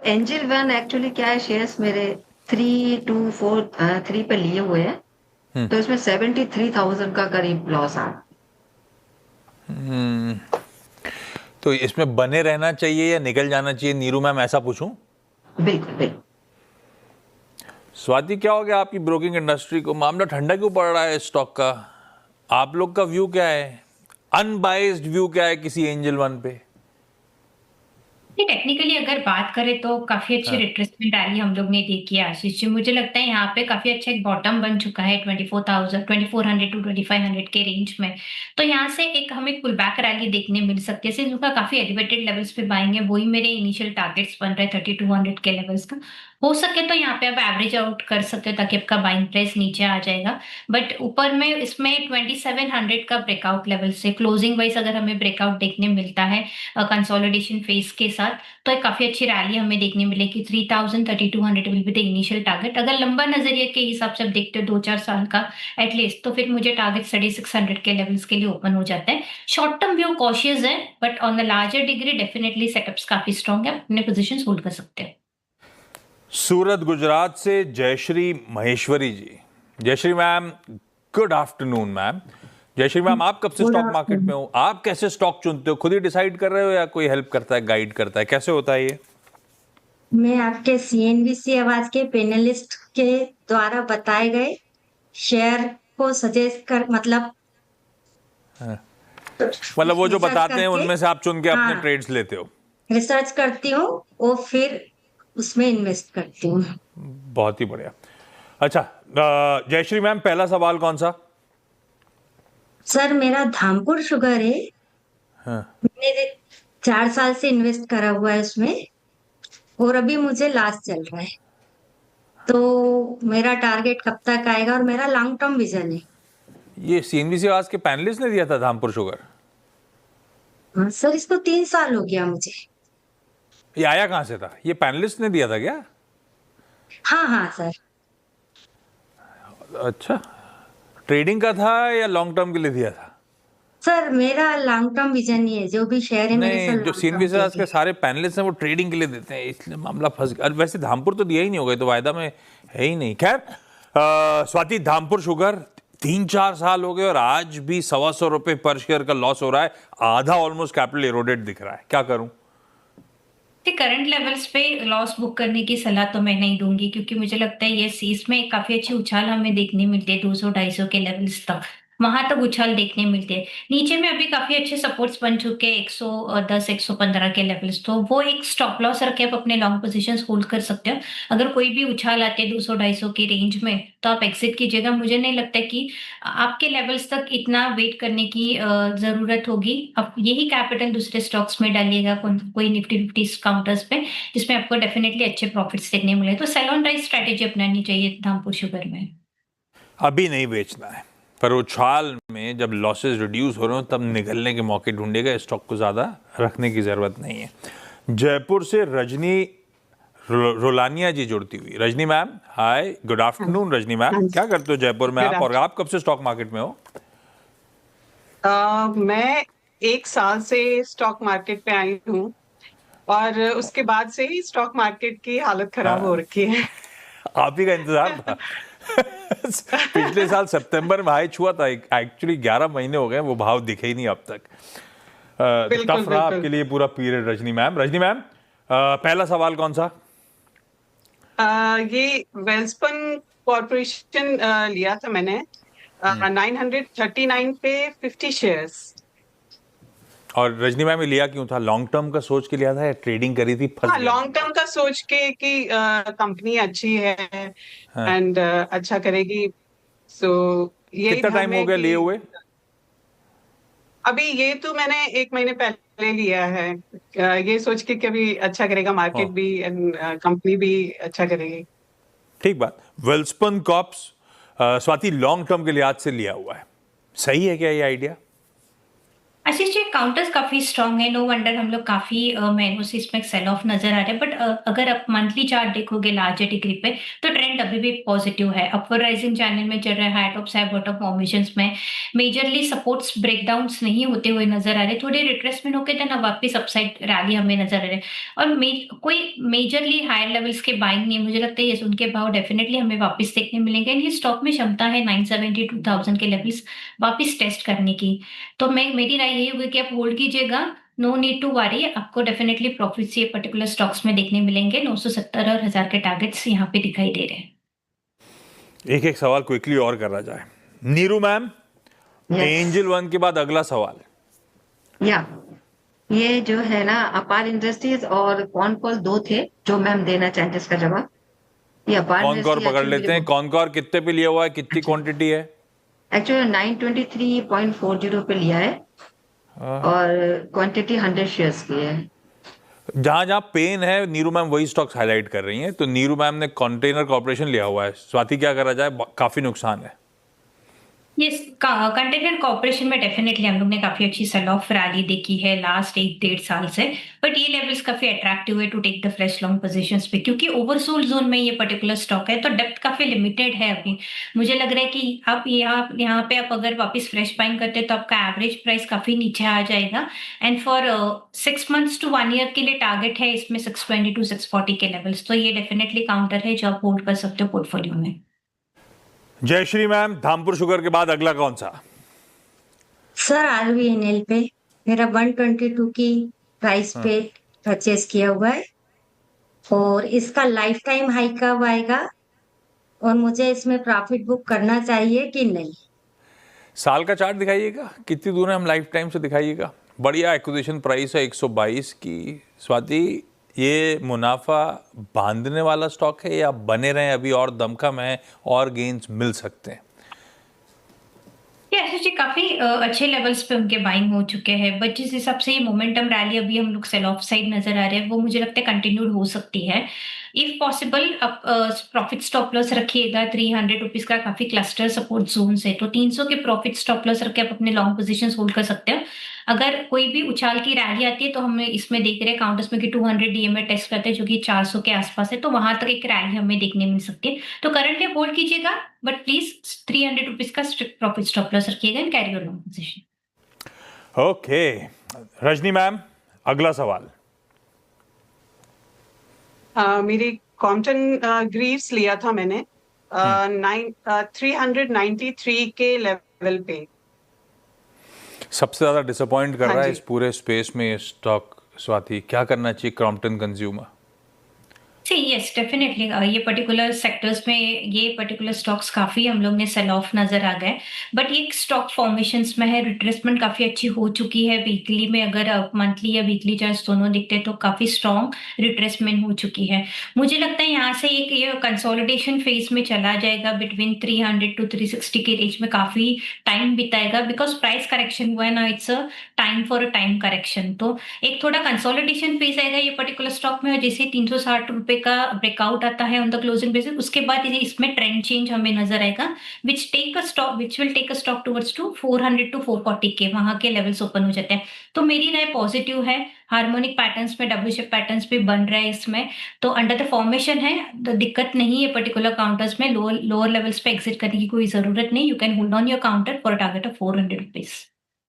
Angel one actually क्या है, shares मेरे 3 पे लिए हुए हैं। हम्म। तो इसमें 73,000 का करीब लॉस आ। हम्म, तो इसमें बने रहना चाहिए या निकल जाना चाहिए, नीरू मैम, ऐसा पूछूं? बिल्कुल बिल्कुल। स्वाति, क्या हो गया आपकी ब्रोकिंग इंडस्ट्री को? मामला ठंडा क्यों पड़ रहा है इस स्टॉक का? आप लोग का व्यू क्या है? अनबाइज्ड व्यू क्या है किसी एंजल वन पे? टेक्निकली अगर बात करें तो काफी अच्छी हाँ। रिट्रेसमेंट रैली हम लोग ने देखी है आशीष जी। मुझे लगता है यहाँ पे काफी अच्छा एक बॉटम बन चुका है 24,000 टू 2500 के रेंज में। तो यहाँ से एक हमें पुल बैक रैली देखने मिल सकती है। सिर्फ उसका काफी एलिवेटेड लेवल्स पे बाइंग है, वही मेरे इनिशियल टारगेट्स बन रहे हैं 3200 के लेवल्स का। हो सके तो यहाँ पे आप एवरेज आउट कर सकते हो ताकि आपका बाइंग प्राइस नीचे आ जाएगा। बट ऊपर में इसमें 2700 का ब्रेकआउट लेवल से क्लोजिंग वाइज अगर हमें ब्रेकआउट देखने मिलता है कंसोलिडेशन फेज के साथ, तो एक काफी अच्छी रैली हमें देखने मिलेगी। 3200 will be the initial target. अगर लंबा नजरिए के हिसाब से आप देखते हो 2-4 साल का एटलीस्ट, तो फिर मुझे टारगेट 3600 के लेवल्स के लिए ओपन हो जाता है। शॉर्ट टर्म व्यू कॉशियस है, but on the larger degree definitely setups काफी स्ट्रॉन्ग है, अपने पोजीशंस होल्ड कर सकते हैं। सूरत गुजरात से Jayshree Maheshwari ji. Jayshree ma'am, good afternoon ma'am. Jayshree ma'am, आप कब से गुड स्टॉक मार्केट में आफ्टरनून। हो? आप कैसे स्टॉक चुनते हो? खुद ही डिसाइड कर रहे हो या कोई हेल्प करता है, गाइड करता है? कैसे होता है ये? मैं आपके सीएनबीसी आवाज के पैनलिस्ट के द्वारा बताए गए शेयर को सजेस्ट कर मतलब मतलब वो जो रिसर्च बताते हैं करके, उनमें से आप चुन के अपने हाँ, ट्रेड्स लेते हो? रिसर्च करती हूँ और फिर उसमें इन्वेस्ट करती हूँ। बहुत ही बढ़िया। अच्छा, जयश्री मैम, पहला सवाल कौन सा? सर, मेरा धामपुर शुगर है। हाँ। मैंने 4 साल से इन्वेस्ट करा हुआ है उसमें और अभी मुझे लॉस चल रहा है। तो मेरा टारगेट कब तक आएगा और मेरा लॉन्ग टर्म विजन है। ये सीएनबीसी आवाज के पैनलिस्ट ने दिया था धामपुर शुगर? हाँ सर, इसको 3 साल हो गया मुझे। ये आया कहां से था? ये पैनलिस्ट ने दिया था क्या? हाँ हाँ सर। अच्छा, ट्रेडिंग का था या लॉन्ग टर्म के लिए दिया था? सर, मेरा लॉन्ग टर्म विजन ही है, जो भी शेयर है मेरे नहीं, सर जो लॉन्ग टर्म सीएनबीसी के आज लिए। के सारे पैनलिस्ट हैं वो ट्रेडिंग के लिए देते हैं, इसलिए मामला फंस गया। और वैसे धामपुर तो दिया ही नहीं होगा, ये तो वायदा में है ही नहीं। खैर, स्वाति, धामपुर शुगर 3-4 साल हो गए और आज भी ₹125 पर शेयर का लॉस हो रहा है। आधा ऑलमोस्ट कैपिटल एरोडेड दिख रहा है, क्या करूं? करंट लेवल्स पे लॉस बुक करने की सलाह तो मैं नहीं दूंगी, क्योंकि मुझे लगता है ये इसमें काफी अच्छी उछाल हमें देखने मिलती है 200-250 के लेवल्स तक। वहां तक उछाल देखने मिलते हैं। नीचे में अभी काफी अच्छे सपोर्ट्स बन चुके हैं 110-115 के लेवल्स, तो वो एक स्टॉप लॉस रखे आप अपने लॉन्ग पोजीशंस होल्ड कर सकते हो। अगर कोई भी उछाल आते हैं 200-250 की रेंज में, तो आप एक्सिट कीजिएगा। मुझे नहीं लगता कि आपके लेवल्स तक इतना वेट करने की जरूरत होगी। आप यही कैपिटल दूसरे स्टॉक्स में डालिएगा, कोई निफ्टी 50 काउंटर्स पे, जिसमें आपको डेफिनेटली अच्छे प्रॉफिट्स देखने मिले। तो सेल ऑन राइज स्ट्रेटेजी अपनानी चाहिए धामपुर शुगर में। अभी नहीं बेचना है, पर उछाल में जब लॉसेस रिड्यूस हो रहे हो तब निकलने के मौके ढूंढेगा। स्टॉक को ज्यादा रखने की जरूरत नहीं है। जयपुर से रजनी रोलानिया जी जुड़ती हुई। रजनी मैम, हाय, गुड आफ्टरनून। रजनी मैम, हाँ क्या करते हो जयपुर में गुड आप, और आप कब से स्टॉक मार्केट में हो? मैं 1 साल से स्टॉक मार्केट पे आई हूँ और उसके बाद से ही स्टॉक मार्केट की हालत खराब हो रखी है। आप ही का इंतजार था। पिछले साल सितंबर में हाई छुआ था, एक्चुअली 11 महीने हो गए, वो भाव दिखे ही नहीं अब तक। बिल्कुल टफ रहा बिल्कुल। आपके लिए पूरा पीरियड। रजनी मैम, पहला सवाल कौन सा? ये वेल्सपन कॉर्पोरेशन लिया था मैंने 939 पे 50 शेयर्स। और रजनी मैम, ये लिया क्यों था? लॉन्ग टर्म का सोच के लिया था या ट्रेडिंग करी थी, फंस हाँ, गया? लॉन्ग टर्म का सोच के कि कंपनी अच्छी है हाँ। एंड अच्छा करेगी। सो यही कितना ध्यान टाइम हो में गया कि लिए हुए? अभी ये तो मैंने 1 महीने पहले लिया है, ये सोच के कभी अच्छा करेगा मार्केट हाँ, भी एंड कंपनी भी अच्छा करेगी। ठीक बात। Welspun corps, Swati, long term के लिहाज से लिया हुआ है, सही है क्या ये आइडिया? आशीष जी, काउंटर्स काफी स्ट्रांग है, नो वंडर हम लोग काफी महीनों से इसमें सेल ऑफ नजर आ रहा है। बट अगर आप मंथली चार्ट देखोगे लार्जर डिग्री पे, तो ट्रेंड सेंटिमेंट अभी भी पॉजिटिव है, अपवर्ड राइजिंग चैनल में चल रहा है, high tops high bottom formations में मेजरली सपोर्ट्स ब्रेकडाउन्स नहीं होते हुए नजर आ रहे, थोड़े रिट्रेसमेंट होके देन अब वापस अपसाइड रैली हमें नजर आ रहे हैं। और कोई मेजरली हायर लेवल्स के बाइंग नहीं है, मुझे लगता है उनके भाव डेफिनेटली हमें वापस देखने मिलेंगे। ये स्टॉक में क्षमता है 972,000 के लेवल्स वापस टेस्ट करने की। तो मेरी राय यही होगी कि आप होल्ड कीजिएगा, नो नीड टू वरी, आपको डेफिनेटली प्रॉफिट्स ये पर्टिकुलर स्टॉक्स में देखने मिलेंगे। 970 और 1000 के टारगेट्स यहाँ पे दिखाई दे रहे हैं। एक एक सवाल क्विकली और करा जाए। नीरू मैम, एंजल वन के बाद अगला सवाल। या ये जो है ना, अपार इंडस्ट्रीज और कॉनकॉर दो थे जो मैम देना चाहते इसका जवाब। ये अपार कॉनकॉर पकड़ लेते हैं। कॉनकॉर कितने पे लिया हुआ है, कितनी क्वांटिटी है? एक्चुअली 923.40 पे लिया है और क्वांटिटी 100 शेयर्स की है। जहां जहां पेन है नीरू मैम वही स्टॉक्स हाईलाइट कर रही हैं। तो नीरू मैम ने कंटेनर कॉर्पोरेशन लिया हुआ है। स्वाति, क्या करा जाए? काफी नुकसान है। ये कंटेनर कॉर्पोरेशन में डेफिनेटली हम लोग ने काफी अच्छी सेल ऑफ रैली देखी है लास्ट 1-1.5 साल से, बट ये लेवल्स काफी अट्रैक्टिव है to take the fresh long positions पे, क्योंकि ओवरसोल्ड जोन में ये पर्टिकुलर स्टॉक है तो डेप्थ काफी लिमिटेड है अभी। मुझे लग रहा है कि आप यहाँ पे आप अगर वापस फ्रेश बाइंग करते हैं तो आपका एवरेज प्राइस काफी नीचे आ जाएगा। And for 6 months to 1 year के लिए टारगेट है इसमें 620 to 640 के लेवल्स, तो ये डेफिनेटली काउंटर है जो आप होल्ड कर सकते हो पोर्टफोलियो में। जयश्री मैम, धामपुर शुगर के बाद अगला कौन सा? सर RVNL पे मेरा 122 की प्राइस पे परचेज किया हुआ है और इसका लाइफ टाइम हाई कब आएगा और मुझे इसमें प्रॉफिट बुक करना चाहिए कि नहीं? साल का चार्ट दिखाइएगा, कितनी दूर है हम लाइफ टाइम से, दिखाइएगा। बढ़िया एक्विजिशन प्राइस है 122 की। स्वाति, ये मुनाफा बांधने वाला स्टॉक है या बने रहे अभी और दमखम है और गेन्स मिल सकते हैं? जी काफी अच्छे लेवल्स पे उनके बाइंग हो चुके हैं, बट जिस हिसाब से ये मोमेंटम रैली अभी हम लोग सेल ऑफ साइड नजर आ रहे हैं वो मुझे लगता है कंटिन्यूड हो सकती है। इफ पॉसिबल आप प्रॉफिट स्टॉप लॉस रखिएगा 300 रुपीज का, काफी क्लस्टर सपोर्ट जोन है, तो 300 के प्रॉफिट स्टॉप लॉस रख के आप अपने लॉन्ग पोजीशंस होल्ड कर सकते हैं। अगर कोई भी उछाल की रैली आती है तो हमें इसमें देख रहे हैं काउंटर्स में कि 200 DMA टेस्ट करते हैं जो कि 400 के आसपास है, तो वहां तक एक रैली हमें देखने मिल सकती है। तो करंटली होल्ड कीजिएगा, बट प्लीज 300 रुपीज का स्ट्रिक्ट प्रॉफिट स्टॉप लॉस रखिएगा and carry your long position. Okay Rajni ma'am, अगला सवाल। मेरी कॉम्पटन ग्रीव्स लिया था मैंने 393 के लेवल पे। सबसे ज्यादा डिसअपॉइंट कर हाँ रहा है जी। इस पूरे स्पेस में ये स्टॉक। स्वाति, क्या करना चाहिए क्रॉम्पटन कंज्यूमर? यस डेफिनेटली ये पर्टिकुलर सेक्टर्स में ये पर्टिकुलर स्टॉक्स काफी हम लोग ने सेल ऑफ नजर आ गए, बट ये स्टॉक फॉर्मेशंस में है, रिट्रेसमेंट काफी अच्छी हो चुकी है। वीकली में अगर मंथली या वीकली चार्ट्स दोनों दिखते हैं तो काफी स्ट्रॉन्ग रिट्रेसमेंट हो चुकी है। मुझे लगता है यहाँ से एक ये कंसोलिडेशन फेज में चला जाएगा बिटवीन 300 to 360 के रेंज में काफी टाइम बिताएगा, बिकॉज प्राइस करेक्शन हुआ है ना, it's a time for a time correction. तो एक थोड़ा कंसोलिडेशन फेज आएगा ये पर्टिकुलर स्टॉक में, और जैसे 360 रुपए का ब्रेकआउट आता है ऑन द क्लोजिंग बेसिस, उसके बाद ये इसमें ट्रेंड चेंज हमें नजर आएगा which will take a stock towards to 400 to 440 के वहां के लेवल्स ओपन हो जाते हैं। तो मेरी राय पॉजिटिव है, हार्मोनिक पैटर्न्स में डब्ल्यू शेप पैटर्न्स भी बन रहा है इसमें, तो अंडर द फॉर्मेशन है, तो दिक्कत नहीं है पर्टिकुलर काउंटर्स में। लोअर लेवल्स पे एग्जिट करने की कोई जरूरत नहीं। You can hold on your counter for target of 400 rupees.